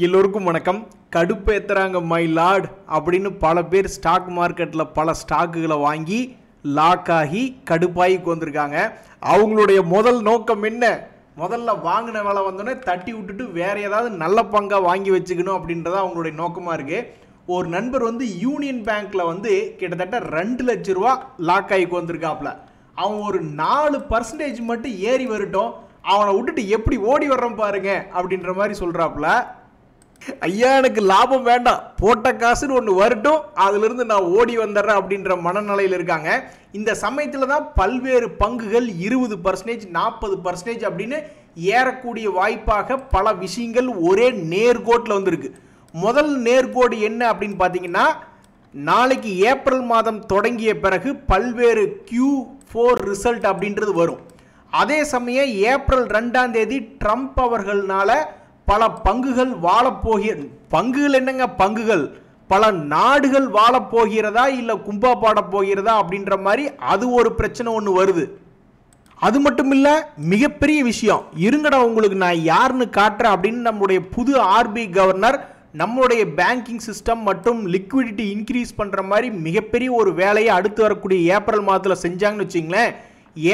எல்லோருக்கும் வணக்கம். கடுப்பேத்துறாங்க my Lord அப்படின்னு பல பேர் ஸ்டாக் மார்க்கெட்டில் பல ஸ்டாக்குகளை வாங்கி லாக் ஆகி கடுப்பாகி வந்திருக்காங்க. அவங்களுடைய முதல் நோக்கம் என்ன? முதல்ல வாங்கின வேலை வந்தோடனே தட்டி விட்டுட்டு வேற ஏதாவது நல்ல பங்காக வாங்கி வச்சுக்கணும் அப்படின்றத அவங்களுடைய நோக்கமாக இருக்குது. ஒரு நண்பர் யூனியன் பேங்க்கில் கிட்டத்தட்ட 2 லட்ச ரூபா லாக் ஆகி வந்திருக்காப்புல. அவன் ஒரு 4% மட்டும் ஏறி வரட்டும், அவனை விட்டுட்டு எப்படி ஓடி வர்றோம் பாருங்க அப்படின்ற மாதிரி சொல்கிறாப்புல. ஐயா எனக்கு லாபம் வேண்டாம், போட்ட காசுன்னு ஒன்று வரட்டும், அதிலிருந்து நான் ஓடி வந்துடுறேன் அப்படின்ற மனநிலையில் இருக்காங்க. இந்த சமயத்தில் தான் பல்வேறு பங்குகள் 20%, 40% அப்படின்னு ஏறக்கூடிய வாய்ப்பாக பல விஷயங்கள் ஒரே நேர்கோட்டில் வந்திருக்கு. முதல் நேர்கோடு என்ன அப்படின்னு பார்த்தீங்கன்னா, நாளைக்கு ஏப்ரல் மாதம் தொடங்கிய பிறகு பல்வேறு Q4 ரிசல்ட் அப்படின்றது வரும். அதே சமயம் ஏப்ரல் 2ஆம் தேதி ட்ரம்ப் அவர்களால பல பங்குகள் பங்குகள் என்னங்க பங்குகள் பல நாடுகள் வாழப்போகிறதா இல்லை கும்பா பாட போகிறதா அப்படின்ற மாதிரி அது ஒரு பிரச்சனை ஒன்று வருது. அது மட்டும் இல்லை, மிகப்பெரிய விஷயம் இருங்கடா உங்களுக்கு நான் யாருன்னு காட்டுறேன் அப்படின்னு நம்முடைய புது RBI கவர்னர் நம்மளுடைய பேங்கிங் சிஸ்டம் மற்றும் லிக்விடிட்டி இன்க்ரீஸ் பண்ணுற மாதிரி மிகப்பெரிய ஒரு வேலையை அடுத்து வரக்கூடிய ஏப்ரல் மாதத்தில் செஞ்சாங்கன்னு வச்சிங்களேன்.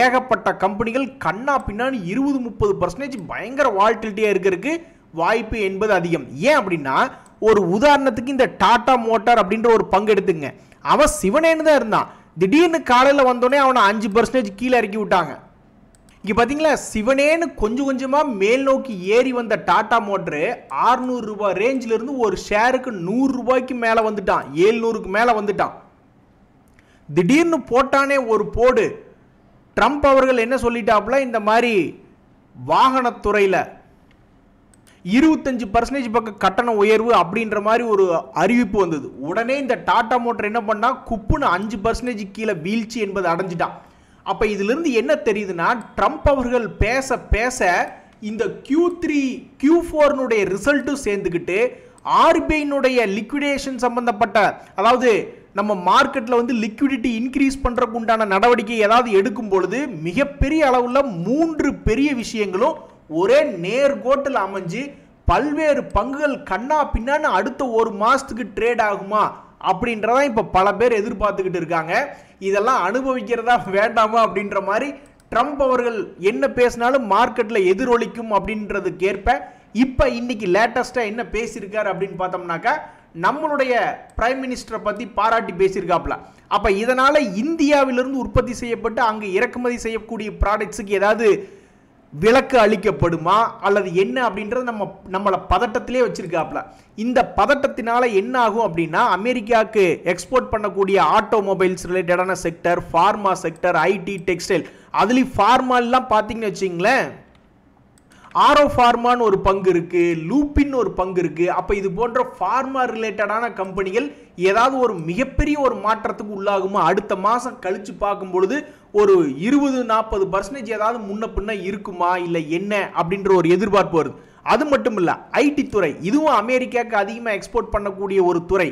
ஏகப்பட்ட கம்பெனிகள் கண்ணா பின்னான்னு 20-30% பயங்கர வால்டிலிட்டியாக இருக்கிறதுக்கு வாய்ப்பு என்பது அதிகம். ஏன் அப்படின்னா, ஒரு உதாரணத்துக்கு இந்த டாடா மோட்டார் அப்படின்ற ஒரு பங்கு எடுத்துங்க. அவன் சிவனேன்னு தான் இருந்தான், திடீர்னு காலையில் வந்தோடனே அவனை 5% கீழே இறக்கி விட்டாங்க. இங்கே பார்த்தீங்களா, சிவனேன்னு கொஞ்சம் கொஞ்சமாக மேல் நோக்கி ஏறி வந்த டாடா மோட்டரு 600 ரூபாய் ரேஞ்சிலிருந்து ஒரு ஷேருக்கு 100 ரூபாய்க்கு மேலே வந்துட்டான், 700க்கு மேலே வந்துட்டான். திடீர்னு போட்டானே ஒரு போடு. ட்ரம்ப் அவர்கள் என்ன சொல்லிட்டாப்புல, இந்த மாதிரி வாகனத்துறையில் 25% பக்கம் கட்டண உயர்வு அப்படின்ற மாதிரி ஒரு அறிவிப்பு வந்தது. உடனே இந்த டாடா மோட்டர் என்ன பண்ணா, குப்புன்னு 5% கீழே வீழ்ச்சி என்பது அடைஞ்சிட்டான். அப்போ இதிலிருந்து என்ன தெரியுதுன்னா, ட்ரம்ப் அவர்கள் பேச பேச இந்த Q3 Q4 ரிசல்ட்டும் சேர்ந்துக்கிட்டு RBI லிக்விடேஷன் சம்பந்தப்பட்ட, அதாவது நம்ம மார்க்கெட்டில் லிக்விடிட்டி இன்க்ரீஸ் பண்ணுறதுக்கு உண்டான நடவடிக்கை ஏதாவது எடுக்கும் பொழுது மிகப்பெரிய அளவில் 3 பெரிய விஷயங்களும் ஒரே நேர்கோட்டில் அமைஞ்சு பல்வேறு பங்குகள் கண்ணா பின்னான்னு அடுத்த ஒரு மாதத்துக்கு ட்ரேட் ஆகுமா அப்படின்றதான் இப்போ பல பேர் எதிர்பார்த்துக்கிட்டு இருக்காங்க. இதெல்லாம் அனுபவிக்கிறதா வேண்டாமா அப்படின்ற மாதிரி ட்ரம்ப் அவர்கள் என்ன பேசினாலும் மார்க்கெட்டில் எதிரொலிக்கும் அப்படின்றதுக்கேற்ப இப்போ இன்னைக்கு லேட்டஸ்ட்டாக என்ன பேசியிருக்காரு அப்படின்னு பார்த்தோம்னாக்கா, நம்மளுடைய பிரைம் மினிஸ்டரை பற்றி பாராட்டி பேசியிருக்காப்புல. அப்போ இதனால் இந்தியாவிலிருந்து உற்பத்தி செய்யப்பட்டு அங்கே இறக்குமதி செய்யக்கூடிய ப்ராடக்ட்ஸுக்கு ஏதாவது விலக்கு அளிக்கப்படுமா அல்லது என்ன அப்படின்றது நம்மளை பதட்டத்திலே வச்சிருக்காப்புல. இந்த பதட்டத்தினால என்ன ஆகும் அப்படின்னா, அமெரிக்காவுக்கு எக்ஸ்போர்ட் பண்ணக்கூடிய ஆட்டோமொபைல்ஸ் ரிலேட்டடான sector, pharma sector, IT, textile, அதுலேயும் ஃபார்மாலாம் பார்த்தீங்கன்னு வச்சிங்களேன், ஆரோ ஃபார்மான்னு ஒரு பங்கு இருக்கு, லூப்பின் ஒரு பங்கு இருக்கு. அப்போ இது போன்ற ஃபார்மா ரிலேட்டடான கம்பெனிகள் ஏதாவது ஒரு மிகப்பெரிய ஒரு மாற்றத்துக்கு உள்ளாகுமா அடுத்த மாதம் கழிச்சு பார்க்கும் பொழுது ஒரு 20-40% ஏதாவது முன்ன பின்ன இருக்குமா இல்லை என்ன அப்படின்ற ஒரு எதிர்பார்ப்பு வருது. அது மட்டும் இல்லை, IT துறை இதுவும் அமெரிக்காவுக்கு அதிகமாக எக்ஸ்போர்ட் பண்ணக்கூடிய ஒரு துறை.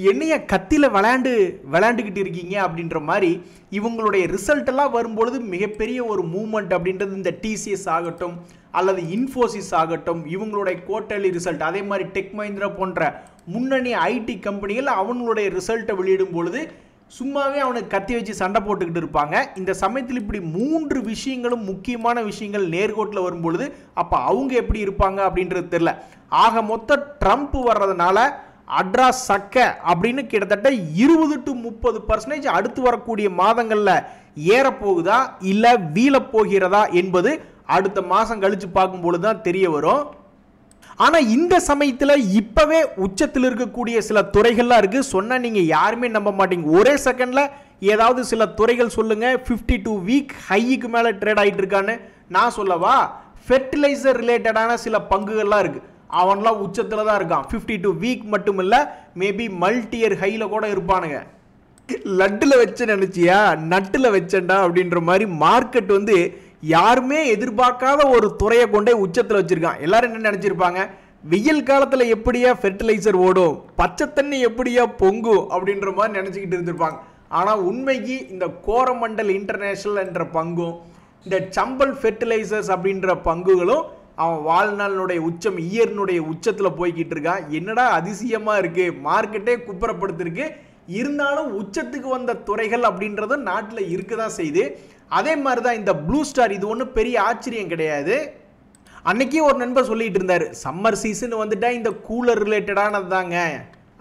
என்னைய கத்தியில் விளையாண்டுக்கிட்டு இருக்கீங்க அப்படின்ற மாதிரி இவங்களுடைய ரிசல்ட் எல்லாம் வரும்பொழுது மிகப்பெரிய ஒரு மூவ்மெண்ட் அப்படின்றது இந்த TCS ஆகட்டும் அல்லது இன்ஃபோசிஸ் ஆகட்டும், இவங்களுடைய குவார்ட்டர்லி ரிசல்ட், அதே மாதிரி டெக் மஹிந்திரா போன்ற முன்னணி IT கம்பெனிகள் அவங்களுடைய ரிசல்ட்டை வெளியிடும் பொழுது சும்மாவே அவனுக்கு கத்தி வச்சு சண்டை போட்டுக்கிட்டு இருப்பாங்க. இந்த சமயத்தில் இப்படி 3 விஷயங்களும் முக்கியமான விஷயங்கள் நேர்கோட்டில் வரும்பொழுது அப்போ அவங்க எப்படி இருப்பாங்க அப்படின்றது தெரியல. ஆக மொத்த ட்ரம்ப் வர்றதுனால அட்ரா சக்க அப்படின்னு கிட்டத்தட்ட 20-30% அடுத்து வரக்கூடிய மாதங்களில் ஏறப்போகுதா இல்லை வீழப்போகிறதா என்பது அடுத்த மாதம் கழிச்சு பார்க்கும்பொழுது தான் தெரிய வரும். ஆனால் இந்த சமயத்தில் இப்போவே உச்சத்தில் இருக்கக்கூடிய சில துறைகள்லாம் இருக்குது. சொன்னால் நீங்கள் யாருமே நம்ப மாட்டீங்க. ஒரே செகண்டில் ஏதாவது சில துறைகள் சொல்லுங்கள் 52 வீக் ஹைக்கு மேலே ட்ரேட் ஆகிட்டு இருக்கான்னு நான் சொல்லவா? ஃபெர்டிலைசர் ரிலேட்டடான சில பங்குகள்லாம் இருக்குது, அவன்லாம் உச்சத்தில் தான் இருக்கான். 52 வீக் மட்டும் இல்லை, மேபி மல்டியர் ஹையில் கூட இருப்பானுங்க. லட்டில் வச்ச நினச்சியா நட்டில் வச்சேன்டா அப்படின்ற மாதிரி மார்க்கெட் யாருமே எதிர்பார்க்காத ஒரு துறையை கொண்டே உச்சத்தில் வச்சிருக்கான். எல்லாரும் என்ன நினச்சிருப்பாங்க, வெயில் காலத்தில் எப்படியா ஃபெர்டிலைசர் ஓடும், பச்சை தண்ணி எப்படியா பொங்கும் அப்படின்ற மாதிரி நினச்சிக்கிட்டு இருந்திருப்பாங்க. ஆனால் உண்மைக்கு இந்த கோரமண்டல் இன்டர்நேஷனல் என்ற பங்கும் இந்த சம்பல் ஃபெர்டிலைசர்ஸ் அப்படின்ற பங்குகளும் அவன் வாழ்நாளினுடைய உச்சம் இயர்னுடைய உச்சத்தில் போய்கிட்டு இருக்கான். என்னடா அதிசயமாக இருக்குது, மார்க்கெட்டே குப்புறப்படுத்திருக்கு. இருந்தாலும் உச்சத்துக்கு வந்த துறைகள் அப்படின்றது நாட்டில் இருக்க தான் செய்யுது. அதே மாதிரி தான் இந்த ப்ளூ ஸ்டார். இது ஒன்றும் பெரிய ஆச்சரியம் கிடையாது. அன்னைக்கே ஒரு நண்பர் சொல்லிட்டு இருந்தார், சம்மர் சீசன் வந்துட்டா இந்த கூலர் ரிலேட்டடானது தாங்க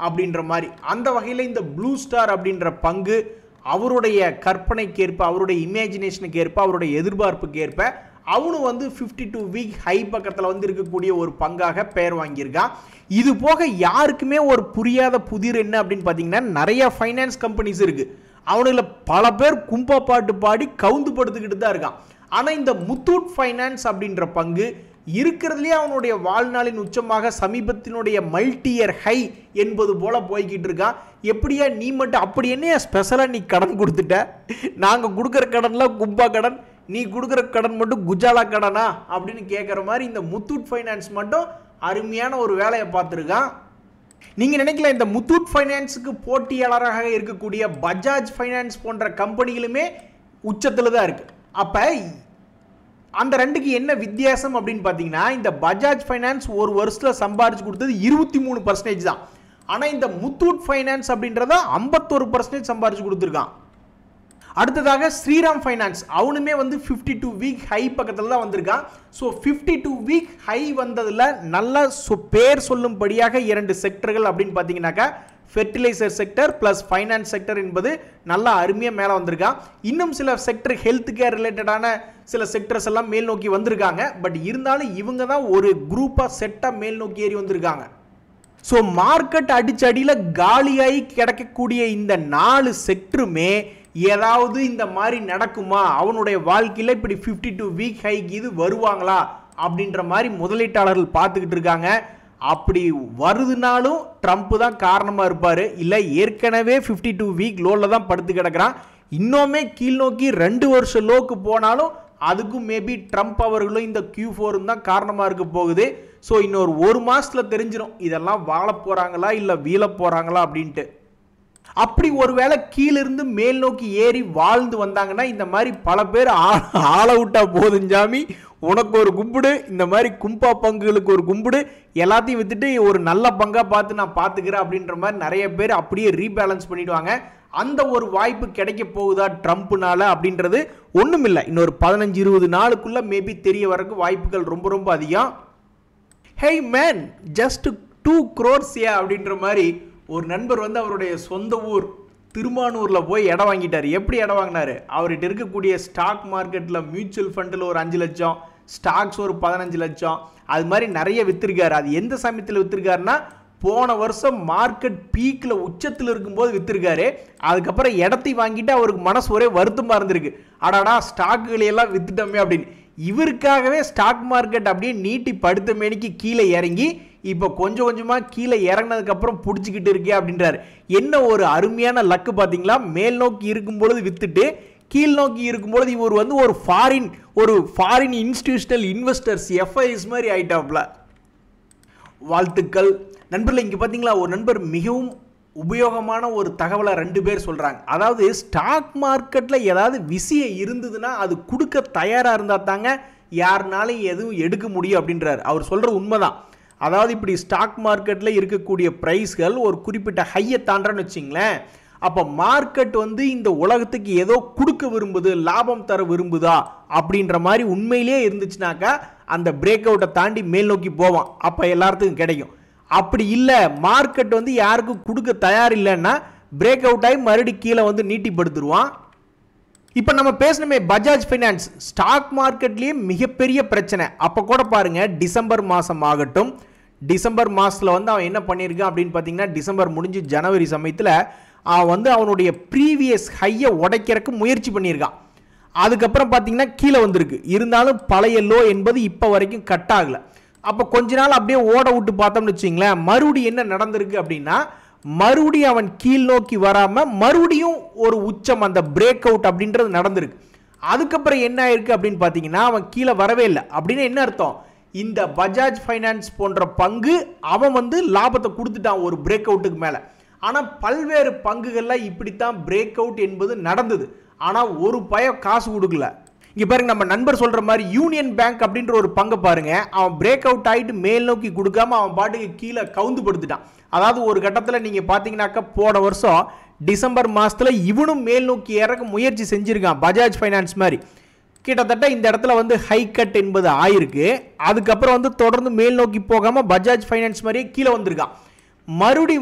அப்படின்ற மாதிரி. அந்த வகையில் இந்த ப்ளூ ஸ்டார் அப்படின்ற பங்கு அவருடைய கற்பனைக்கேற்ப, அவருடைய இமேஜினேஷனுக்கு ஏற்ப, அவருடைய எதிர்பார்ப்புக்கு ஏற்ப அவனும் வந்து 52 வீக் ஹை பக்கத்தில் வந்து இருக்கக்கூடிய ஒரு பங்காக பெயர் வாங்கியிருக்கான். இது போக யாருக்குமே ஒரு புரியாத புதிர் என்ன அப்படின்னு பார்த்தீங்கன்னா, நிறைய ஃபைனான்ஸ் கம்பெனிஸ் இருக்கு. அவனுல பல பேர் கும்பா பாட்டு பாடி கவுந்து படுத்துக்கிட்டு தான் இருக்கான். ஆனால் இந்த முத்தூட் ஃபைனான்ஸ் அப்படின்ற பங்கு இருக்கிறதுலேயே அவனுடைய வாழ்நாளின் உச்சமாக சமீபத்தினுடைய மல்டியர் ஹை என்பது போல போய்கிட்டு இருக்கான். எப்படியா நீ மட்டும் அப்படி என்ன ஸ்பெஷலாக நீ கடன் கொடுத்துட்ட? நாங்கள் கொடுக்குற கடன்லாம் கும்பா கடன், நீ கொடுக்குற கடன் மட்டும் குஜாலா கடனா அப்படின்னு கேட்குற மாதிரி இந்த முத்தூட் ஃபைனான்ஸ் மட்டும் அருமையான ஒரு வேலையை பார்த்துருக்கான். நீங்கள் நினைக்கல, இந்த முத்தூட் ஃபைனான்ஸுக்கு போட்டியாளராக இருக்கக்கூடிய பஜாஜ் ஃபைனான்ஸ் போன்ற கம்பெனிகளுமே உச்சத்தில் தான் இருக்குது. அப்போ அந்த ரெண்டுக்கு என்ன வித்தியாசம் அப்படின்னு பார்த்தீங்கன்னா, இந்த பஜாஜ் ஃபைனான்ஸ் ஒரு வருஷத்தில் சம்பாரிச்சு கொடுத்தது 23% தான். ஆனால் இந்த முத்தூட் ஃபைனான்ஸ் அப்படின்றத 51% சம்பாரிச்சு கொடுத்துருக்கான். அடுத்ததாக ஸ்ரீராம் ஃபைனான்ஸ், அவனுமே வந்து 52 வீக் ஹை பக்கத்தில் தான் வந்திருக்கான். ஸோ 52 வீக் ஹை வந்ததில் நல்ல பேர் சொல்லும்படியாக 2 செக்டர்கள் அப்படின்னு பார்த்தீங்கன்னாக்கா, fertiliser sector plus finance sector என்பது நல்லா அருமையாக மேலே வந்திருக்கான். இன்னும் சில செக்டர் ஹெல்த் கேர் ரிலேட்டடான சில செக்டர்ஸ் எல்லாம் மேல் நோக்கி வந்திருக்காங்க. பட் இருந்தாலும் இவங்க தான் ஒரு குரூப்பாக செட்டாக மேல் நோக்கி ஏறி வந்திருக்காங்க. ஸோ மார்க்கெட் அடிச்சடியில் காலியாகி கிடைக்கக்கூடிய இந்த 4 செக்டருமே ஏதாவது இந்த மாதிரி நடக்குமா, அவனுடைய வாழ்க்கையில் இப்படி 52 வீக் ஹைக்கு இது வருவாங்களா அப்படின்ற மாதிரி முதலீட்டாளர்கள் பார்த்துக்கிட்டு இருக்காங்க. அப்படி வருதுனாலும் ட்ரம்ப் தான் காரணமாக இருப்பார். இல்லை ஏற்கனவே 52 வீக் லோவில் தான் படுத்து கிடக்கிறான். இன்னுமே கீழ் நோக்கி 2 வருஷம் லோக்கு போனாலும் அதுக்கும் மேபி ட்ரம்ப் அவர்களும் இந்த Q4 தான் காரணமாக இருக்க போகுது. ஸோ இன்னொரு 1 மாதத்தில் தெரிஞ்சிடும் இதெல்லாம் வாழ போகிறாங்களா இல்லை வீழ போகிறாங்களா அப்படின்ட்டு. அப்படி ஒருவேளை கீழிருந்து மேல் நோக்கி ஏறி வாழ்ந்து வந்தாங்கன்னா இந்த மாதிரி பல பேர் ஆள விட்டா போதும் சாமி, உனக்கு ஒரு கும்பிடு, இந்த மாதிரி கும்பா பங்குகளுக்கு ஒரு கும்பிடு, எல்லாத்தையும் வித்துட்டு ஒரு நல்ல பங்காக பார்த்து நான் பார்த்துக்கிறேன் அப்படின்ற மாதிரி நிறைய பேர் அப்படியே ரீபேலன்ஸ் பண்ணிடுவாங்க. அந்த ஒரு வாய்ப்பு கிடைக்க போகுதா ட்ரம்ப்னால அப்படின்றது ஒன்றும் இல்லை. இன்னொரு 15-20 நாளுக்குள்ள மேபி தெரிய வரக்கு வாய்ப்புகள் ரொம்ப ரொம்ப அதிகம். ஹே மேன், ஜஸ்ட் 2 crores அப்படின்ற மாதிரி ஒரு நண்பர் வந்து அவருடைய சொந்த ஊர் திருமானூரில் போய் இடம் வாங்கிட்டார். எப்படி இடம் வாங்கினார்? அவர்கிட்ட இருக்கக்கூடிய ஸ்டாக் மார்க்கெட்டில் மியூச்சுவல் ஃபண்டில் ஒரு 5 லட்சம், ஸ்டாக்ஸ் ஒரு 15 லட்சம், அது மாதிரி நிறைய விற்றுருக்காரு. அது எந்த சமயத்தில் விற்றுருக்காருன்னா, போன வருஷம் மார்க்கெட் பீக்கில் உச்சத்தில் இருக்கும்போது விற்றுருக்காரு. அதுக்கப்புறம் இடத்தை வாங்கிட்டு அவருக்கு மனசு ஒரே வருத்தமாக இருந்திருக்கு, அடாடா ஸ்டாக்குகளையெல்லாம் விற்றுட்டோமே அப்படின்னு. இவருக்காகவே ஸ்டாக் மார்க்கெட் அப்படியே நீட்டி படுத்த மேனிக்கு கீழே இறங்கி இப்போ கொஞ்சம் கொஞ்சமாக கீழே இறங்கினதுக்கப்புறம் பிடிச்சிக்கிட்டு இருக்கே அப்படின்றார். என்ன ஒரு அருமையான லக்கு பார்த்தீங்களா? மேல் நோக்கி இருக்கும் பொழுது விற்றுட்டு கீழ் நோக்கி இருக்கும்பொழுது இவர் வந்து ஒரு ஃபாரின் இன்ஸ்டிடியூஷனல் இன்வெஸ்டர்ஸ் FIs மாதிரி ஆயிட்டாப்ல. வாழ்த்துக்கள் நண்பர்கள். இங்கே பார்த்தீங்களா, ஒரு நண்பர் மிகவும் உபயோகமான ஒரு தகவலை 2 பேர் சொல்கிறாங்க. அதாவது ஸ்டாக் மார்க்கெட்டில் ஏதாவது விஷயம் இருந்ததுன்னா அது கொடுக்க தயாராக இருந்தால் தாங்க யாருனாலும் எதுவும் எடுக்க முடியும் அப்படின்றார். அவர் சொல்கிற உண்மைதான். அதாவது இப்படி ஸ்டாக் மார்க்கெட்டில் இருக்கக்கூடிய ப்ரைஸ்கள் ஒரு குறிப்பிட்ட ஹையை தாண்டன்னு வச்சிங்களேன், அப்போ மார்க்கெட் வந்து இந்த உலகத்துக்கு ஏதோ கொடுக்க விரும்புது, லாபம் தர விரும்புதா அப்படின்ற மாதிரி உண்மையிலே இருந்துச்சுனாக்கா அந்த பிரேக் அவுட்டை தாண்டி மேல் நோக்கி போவான், அப்போ எல்லாத்துக்கும் கிடைக்கும். அப்படி இல்லை, மார்க்கெட் வந்து யாருக்கும் கொடுக்க தயார் இல்லைன்னா பிரேக் அவுட் ஆகி மறுபடியும் கீழே வந்து நீட்டிப்படுத்துருவான். இப்போ நம்ம பேசணுமே பஜாஜ் ஃபைனான்ஸ், ஸ்டாக் மார்க்கெட்லேயே மிகப்பெரிய பிரச்சனை. அப்போ கூட பாருங்க, டிசம்பர் மாதம் ஆகட்டும், டிசம்பர் மாதத்தில் வந்து அவன் என்ன பண்ணியிருக்கான் அப்படின்னு பார்த்தீங்கன்னா, டிசம்பர் முடிஞ்சு ஜனவரி சமயத்தில் அவன் வந்து அவனுடைய ப்ரீவியஸ் ஹையை உடைக்கிறதுக்கு முயற்சி பண்ணியிருக்கான். அதுக்கப்புறம் பார்த்தீங்கன்னா கீழே வந்திருக்கு. இருந்தாலும் பழைய லோ என்பது இப்போ வரைக்கும் கட் ஆகலை. அப்போ கொஞ்ச நாள் அப்படியே ஓட விட்டு பார்த்தோம்னு வச்சிங்களேன், மறுபடியும் என்ன நடந்திருக்கு அப்படின்னா, மறுபடியும் அவன் கீழ் நோக்கி வராமல் மறுபடியும் ஒரு உச்சம், அந்த பிரேக் அவுட் அப்படின்றது நடந்திருக்கு. அதுக்கப்புறம் என்ன ஆயிருக்கு அப்படின்னு பார்த்தீங்கன்னா, அவன் கீழே வரவே இல்லை. அப்படின்னு என்ன அர்த்தம்? இந்த பஜாஜ் ஃபைனான்ஸ் போன்ற பங்கு அவன் வந்து லாபத்தை கொடுத்துட்டான் ஒரு பிரேக் அவுட்டுக்கு மேலே. ஆனால் பல்வேறு பங்குகளில் இப்படித்தான் பிரேக் அவுட் என்பது நடந்தது. ஆனால் ஒரு காசு கொடுக்கல. இங்க பாருங்க, நம்ம நண்பர் சொல்ற மாதிரி யூனியன் பேங்க் அப்படின்ற ஒரு பங்கு பாருங்க, அவன் பிரேக் அவுட் ஆயிட்டு மேல் நோக்கி கொடுக்காம அவன் பாட்டுக்கு கீழே கவுந்து படுத்துட்டான். அதாவது ஒரு கட்டத்தில் நீங்க பாத்தீங்கன்னாக்கா போன வருஷம் டிசம்பர் மாசத்துல இவனும் மேல் நோக்கி இறக்க முயற்சி செஞ்சிருக்கான், பஜாஜ் ஃபைனான்ஸ் மாதிரி. கிட்டத்தட்ட இந்த இடத்துல வந்து ஹை கட் என்பது ஆயிருக்கு. அதுக்கப்புறம் வந்து தொடர்ந்து மேல் நோக்கி போகாம பஜாஜ் ஃபைனான்ஸ் மாதிரியே கீழே வந்திருக்கான். மறுபடி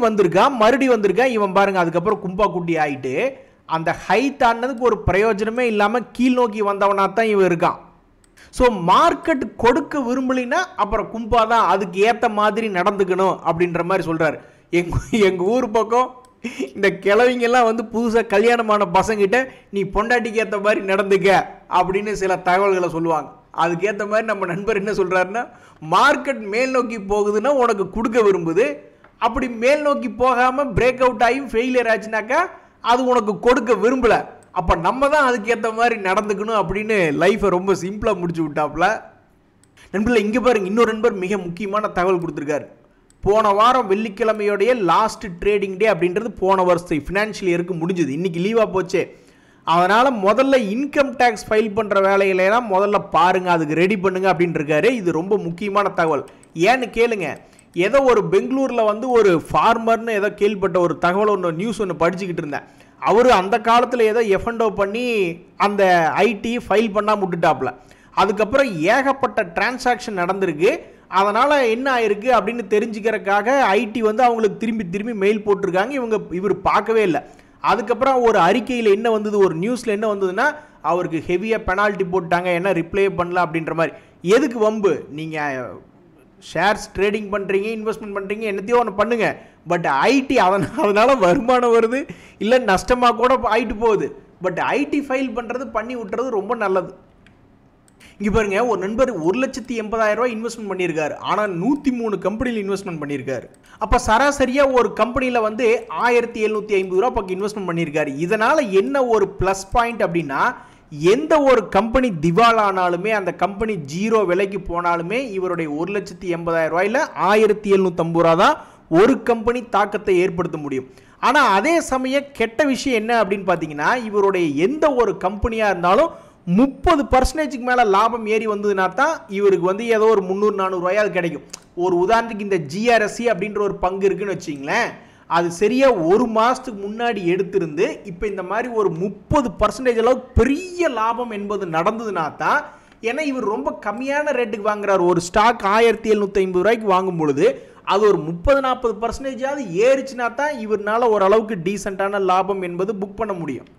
வந்திருக்கான் இவன் பாருங்க. அதுக்கப்புறம் கும்பா குட்டி ஆயிட்டு அந்த ஹை தாண்டதுக்கு ஒரு பிரயோஜனமே இல்லாம கீழ் நோக்கி வந்தவனா தான் இவன் இருக்கான். ஸோ மார்க்கெட் கொடுக்க விரும்பலினா அப்புறம் கும்பா தான் அதுக்கு ஏற்ற மாதிரி நடந்துக்கணும் அப்படின்ற மாதிரி சொல்றாரு. எங்க ஊர் பக்கம் இந்த கிழவிங்கெல்லாம் வந்து புதுசாக கல்யாணமான பசங்கிட்ட நீ பொண்டாட்டிக்கு ஏற்ற மாதிரி நடந்துக்க அப்படின்னு சில தகவல்களை சொல்லுவாங்க. அதுக்கேற்ற மாதிரி நம்ம நண்பர் என்ன சொல்றாருன்னா, மார்க்கெட் மேல் நோக்கி போகுதுன்னா உனக்கு கொடுக்க விரும்புது, அப்படி மேல் நோக்கி போகாம பிரேக் அவுட் ஆகி ஃபெயிலியர் ஆச்சுனாக்கா அது உனக்கு கொடுக்க விரும்பல, அப்ப நம்ம தான் அதுக்கு ஏற்ற மாதிரி நடந்துக்கணும் அப்படின்னு லைஃபை ரொம்ப சிம்பிளா முடிச்சு விட்டாப்ல. நண்பர்களே இங்க பாருங்க, இன்னொரு நண்பர் மிக முக்கியமான தகவல் கொடுத்துருக்காரு. போன வாரம் வெள்ளிக்கிழமையோடைய லாஸ்ட் ட்ரேடிங் டே அப்படின்றது போன வருஷம் ஃபினான்ஷியல் இயருக்கு முடிஞ்சது. இன்னைக்கு லீவா போச்சு. அதனால முதல்ல இன்கம் டேக்ஸ் ஃபைல் பண்ற வேலையிலாம் முதல்ல பாருங்க, அதுக்கு ரெடி பண்ணுங்க அப்படின்னு இருக்காரு. இது ரொம்ப முக்கியமான தகவல். ஏன்னு கேளுங்க, ஏதோ ஒரு பெங்களூர்ல வந்து ஒரு ஃபார்மர்னு ஏதோ கேள்விப்பட்ட ஒரு தகவல் ஒன்று நியூஸ் ஒன்று படிச்சுக்கிட்டு இருந்தேன். அவரு அந்த காலத்தில் ஏதோ எஃப்என்டோ பண்ணி அந்த ஐடி ஃபைல் பண்ணாம விட்டுட்டாப்ல. அதுக்கப்புறம் ஏகப்பட்ட டிரான்சாக்ஷன் நடந்திருக்கு. அதனால என்ன ஆயிருக்கு அப்படின்னு தெரிஞ்சுக்கிறதுக்காக ஐடி வந்து அவங்களுக்கு திரும்பி மெயில் போட்டிருக்காங்க. இவர் பார்க்கவே இல்லை. அதுக்கப்புறம் ஒரு அறிக்கையில் என்ன வந்தது, ஒரு நியூஸ்ல என்ன வந்ததுன்னா, அவருக்கு ஹெவியா பெனால்ட்டி போட்டாங்க, என்ன ரிப்ளை பண்ணல அப்படின்ற மாதிரி. எதுக்கு வம்பு? நீங்க ஷேர்ஸ் ட்ரேடிங் பண்றீங்க, இன்வெஸ்ட்மெண்ட் பண்றீங்க, என்னத்தையோ ஒன்று பண்ணுங்க. பட் ஐடி அதனால வருமானம் வருது இல்லை நஷ்டமாக கூட ஆயிட்டு போகுது. பட் ஐடி ஃபைல் பண்றது பண்ணி விட்டுறது ரொம்ப நல்லது. இங்க பாருங்க, ஒரு நண்பர் 1,80,000 ரூபாய் இன்வெஸ்ட்மெண்ட் பண்ணியிருக்காரு. ஆனால் 103 கம்பெனியில் இன்வெஸ்ட்மெண்ட் பண்ணியிருக்காரு. அப்போ சராசரியா ஒரு கம்பெனியில் வந்து 1,750 ரூபா பக்கம் இன்வெஸ்ட்மெண்ட் பண்ணியிருக்காரு. இதனால என்ன ஒரு பிளஸ் பாயிண்ட் அப்படின்னா, எந்த ஒரு கம்பெனி திவாலானாலுமே அந்த கம்பெனி ஜீரோ விலைக்கு போனாலுமே இவருடைய 1,80,000 ரூபாயில 1,750 ரூபா தான் ஒரு கம்பெனி தாக்கத்தை ஏற்படுத்த முடியும். ஆனால் அதே சமயம் கெட்ட விஷயம் என்ன அப்படின்னு பார்த்தீங்கன்னா, இவருடைய எந்த ஒரு கம்பெனியாக இருந்தாலும் 30% மேலே லாபம் ஏறி வந்ததுனா தான் இவருக்கு வந்து ஏதோ ஒரு 300-400 ரூபாய் அது கிடைக்கும். ஒரு உதாரணத்துக்கு இந்த ஜிஆர்எஸ்சி அப்படின்ற ஒரு பங்கு இருக்குன்னு வச்சிங்களேன், அது சரியா ஒரு மாசத்துக்கு முன்னாடி எடுத்திருந்து இப்போ இந்த மாதிரி ஒரு 30% அளவுக்கு பெரிய லாபம் என்பது நடந்ததுனா தான். ஏன்னா இவர் ரொம்ப கம்மியான ரேட்டுக்கு வாங்குறாரு. ஒரு ஸ்டாக் 1,750 ரூபாய்க்கு வாங்கும் பொழுது அது ஒரு 30-40% ஏறிச்சுனா தான் இவர்னால ஓரளவுக்கு டீசென்டான லாபம் என்பது புக் பண்ண முடியும்.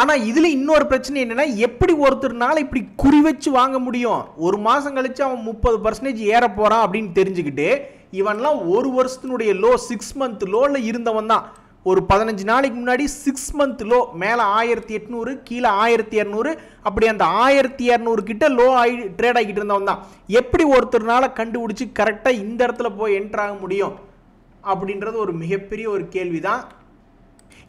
ஆனா இதுல இன்னொரு பிரச்சனை என்னன்னா, எப்படி ஒருத்தர்னால இப்படி குறி வச்சு வாங்க முடியும்? ஒரு மாசம் கழிச்சு அவன் 30% ஏற போறான் அப்படின்னு தெரிஞ்சுக்கிட்டு இவன்லாம் ஒரு வருஷத்தினுடைய லோ 6 மந்த் லோல இருந்தவன் தான். ஒரு 15 நாளைக்கு முன்னாடி 6 மந்த் லோ மேல 1,800 கீழே 1,200, அப்படி அந்த 1,200 கிட்ட லோ ட்ரேட் ஆகிட்டு இருந்தவன் தான். எப்படி ஒருத்தர்னால கண்டுபிடிச்சு கரெக்டா இந்த இடத்துல போய் என்டர் ஆக முடியும் அப்படின்றது ஒரு மிகப்பெரிய ஒரு கேள்விதான்.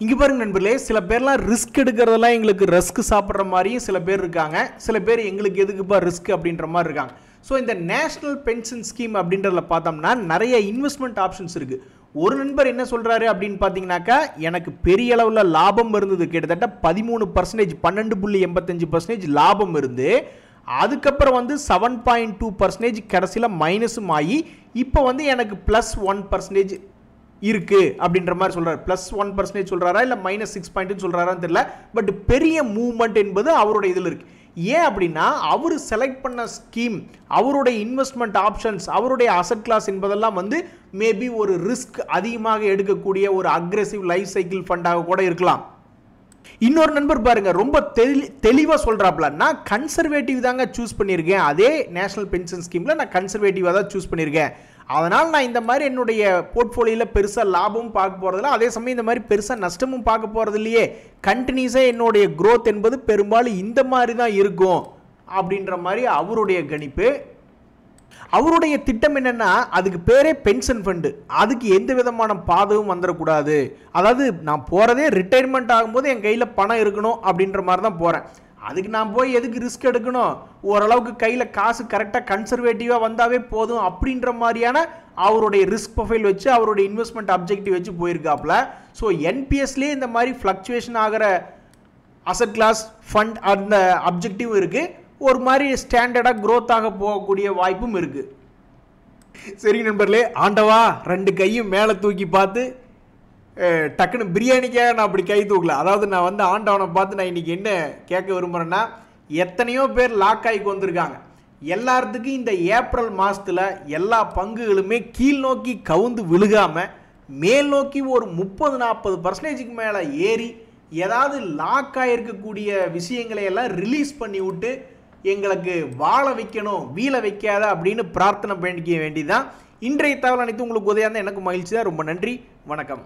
இங்க பாருங்க நண்பர்களே, சில பேர்லாம் ரிஸ்க் எடுக்கிறதெல்லாம் எங்களுக்கு ரஸ்க் சாப்பிட்ற மாதிரியும் சில பேர் இருக்காங்க. சில பேர் எங்களுக்கு எதுக்குப்பா ரிஸ்க் அப்படின்ற மாதிரி இருக்காங்க. ஸோ இந்த நேஷனல் பென்ஷன் ஸ்கீம் அப்படின்றதுல பார்த்தோம்னா நிறைய இன்வெஸ்ட்மெண்ட் ஆப்ஷன்ஸ் இருக்கு. ஒரு நண்பர் என்ன சொல்றாரு அப்படின்னு பார்த்தீங்கன்னாக்கா, எனக்கு பெரிய அளவில் லாபம் இருந்தது, கிட்டத்தட்ட 13%, 12.85% லாபம் இருந்து அதுக்கப்புறம் வந்து 7.2% கடைசியில் மைனஸும் ஆகி இப்போ வந்து எனக்கு +1% இருக்கு அப்படின்ற மாதிரி சொல்றாரு. +1% சொல்றாரா இல்ல -6% சொல்றாரான்னு தெரியல. பட் பெரிய மூவ்மெண்ட் என்பது அவருடைய இதில் இருக்கு. ஏன் அப்படின்னா, அவர் செலக்ட் பண்ண ஸ்கீம், அவருடைய இன்வெஸ்ட்மெண்ட் ஆப்ஷன்ஸ், அவருடைய அசெட் கிளாஸ் என்பதெல்லாம் வந்து மேபி ஒரு ரிஸ்க் அதிகமாக எடுக்கக்கூடிய ஒரு அக்ரெசிவ் லைஃப் சைக்கிள் ஃபண்டாக கூட இருக்கலாம். இன்னொரு நண்பர் பாருங்க, ரொம்ப தெளிவா சொல்றாப்ல, நான் கன்சர்வேட்டிவ் தாங்க சூஸ் பண்ணியிருக்கேன், அதே நேஷனல் பென்ஷன் ஸ்கீம்ல நான் கன்சர்வேட்டிவா தான் சூஸ் பண்ணியிருக்கேன், அதனால் நான் இந்த மாதிரி என்னுடைய போர்ட்ஃபோலியோவில் பெருசாக லாபமும் பார்க்க போகிறதில்ல, அதே சமயம் இந்த மாதிரி பெருசாக நஷ்டமும் பார்க்க போகிறது இல்லையே, கண்டினியூஸாக என்னுடைய க்ரோத் என்பது பெரும்பாலும் இந்த மாதிரி தான் இருக்கும் அப்படின்ற மாதிரி அவருடைய கணிப்பு. அவருடைய திட்டம் என்னன்னா, அதுக்கு பேரே பென்ஷன் ஃபண்டு, அதுக்கு எந்த விதமான பாதவும் வந்துடக்கூடாது. அதாவது நான் போகிறதே ரிட்டையர்மெண்ட் ஆகும்போது என் கையில் பணம் இருக்கணும் அப்படின்ற மாதிரி தான் போகிறேன். அதுக்கு நான் போய் எதுக்கு ரிஸ்க் எடுக்கணும், ஓரளவுக்கு கையில் காசு கரெக்டாக கன்சர்வேட்டிவாக வந்தாவே போதும் அப்படின்ற மாதிரியான அவருடைய ரிஸ்க் ப்ரொஃபைல் வச்சு அவருடைய இன்வெஸ்ட்மெண்ட் அப்ஜெக்டிவ் வச்சு போயிருக்காப்ல. ஸோ என்பிஎஸ்லேயே இந்த மாதிரி ஃப்ளக்சுவேஷன் ஆகிற அசட் கிளாஸ் ஃபண்ட் அந்த அப்ஜெக்டிவ் இருக்குது. ஒரு மாதிரி ஸ்டாண்டர்டாக க்ரோத்தாக போகக்கூடிய வாய்ப்பும் இருக்குது. சரி நண்பர்களே, ஆண்டவா 2 கையும் மேலே தூக்கி பார்த்து டக்குன்னு பிரியாணிக்காக நான் அப்படி கை தூக்கல. அதாவது நான் வந்து ஆண்டவனை பார்த்து நான் இன்றைக்கி என்ன கேட்க விரும்புகிறேன்னா, எத்தனையோ பேர் லாக் ஆகிக்கு வந்திருக்காங்க. எல்லாத்துக்கும் இந்த ஏப்ரல் மாதத்தில் எல்லா பங்குகளுமே கீழ் நோக்கி கவுந்து விழுகாமல் மேல் நோக்கி ஒரு 30-40% மேலே ஏறி ஏதாவது லாக் ஆகிருக்கக்கூடிய விஷயங்களை எல்லாம் ரிலீஸ் பண்ணி விட்டு எங்களுக்கு வாழ வைக்கணும், வீழ வைக்காத அப்படின்னு பிரார்த்தனை பண்ணிக்க வேண்டியதான். இன்றைய தகவல் அனைத்து உங்களுக்கு உதவியாக இருந்தால் எனக்கு மகிழ்ச்சி தான். ரொம்ப நன்றி, வணக்கம்.